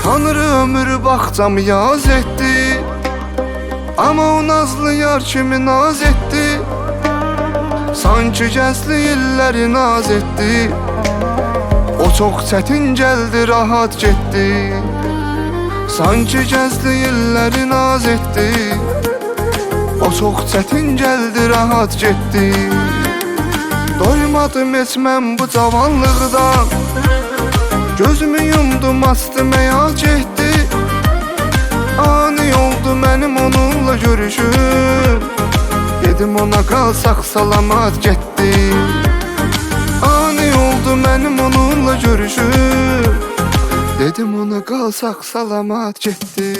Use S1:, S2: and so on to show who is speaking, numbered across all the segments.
S1: Tanrı ömür baxcamı yaz etdi, ama o nazlı yar kimi naz etdi. Sanki gəzli illəri naz etdi, o çox çətin gəldi, rahat getdi. Sanki gəzli illəri naz etdi, o çox çətin gəldi, rahat getdi. Doymadım heç mən bu cavanlıqdan, gözümü yumdum, astım həyat getdi. Ani oldu mənim onunla görüşüm, dedim ona qalsaq salamat getdi. Ani oldu mənim onunla görüşüm, dedim ona qalsaq salamat getdi.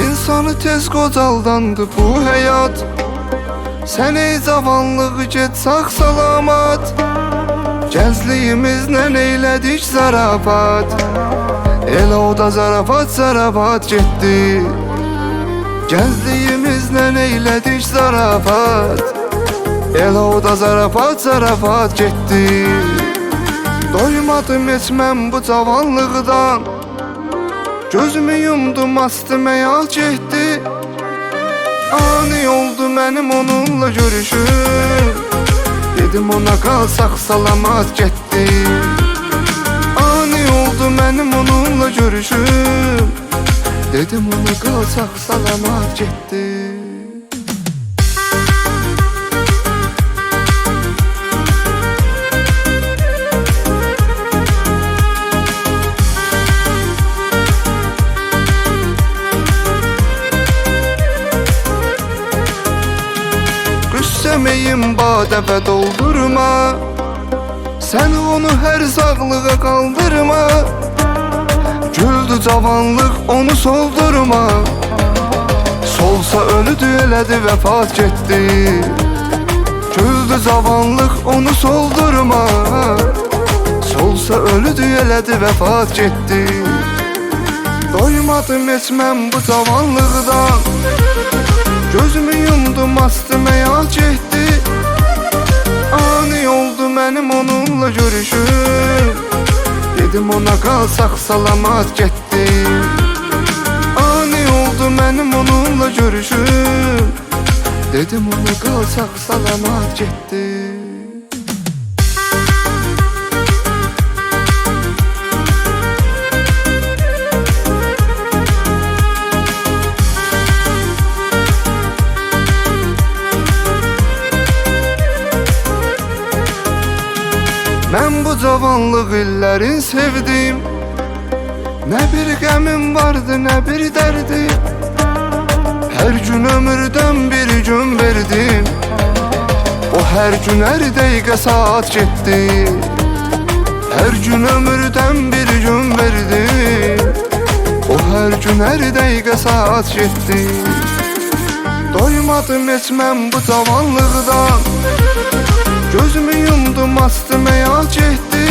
S1: İnsanı tez qocaldandı bu həyat, sən ey cavanlığı get sağ salamat. Gəncliyimizlə eylədik zarafat, elə o da zarafat zarafat getdi. Gəncliyimizlə eylədik zarafat, elə o da zarafat zarafat getdi. Doymadım heç mən bu cavanlıqdan, gözümü yumdum, astım həyat getdi. Ani oldu mənim onunla görüşüm, dedim ona qalsaq salamat getdi. Ani oldu mənim onunla görüşüm, dedim ona qalsaq salamat getdi. Sevmeyim badəfə doldurma, sən onu hər sağlığa qaldırma. Güldü cavanlıq, onu soldurma, solsa ölüdü, elədi vəfat getdi. Güldü cavanlıq, onu soldurma, solsa ölüdü, elədi vəfat getdi. Doymadım heç mən bu cavanlıqdan, gözümü yumdum, astım həyat getdi. Ani oldu mənim onunla görüşüm, dedim ona qalsaq salamat getdi. Ani oldu mənim onunla görüşüm, dedim ona qalsaq salamat getdi. Mən bu cavanlıq illərin sevdim, nə bir qəmim vardı, nə bir dərdim. Hər gün ömürdən bir gün verdim, o hər gün hər dəqiqə saat getdi. Hər gün ömürdən bir gün verdim, o hər gün hər dəqiqə saat getdi. Doymadım heç mən bu cavanlıqdan, gözümü yumdum, astım həyat getdi.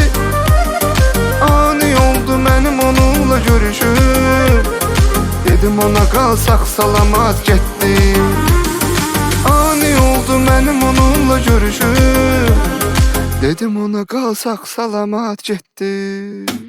S1: Ani oldu mənim onunla görüşüm, dedim ona qalsaq salamat getdi. Ani oldu mənim onunla görüşüm, dedim ona qalsaq salamat getdi.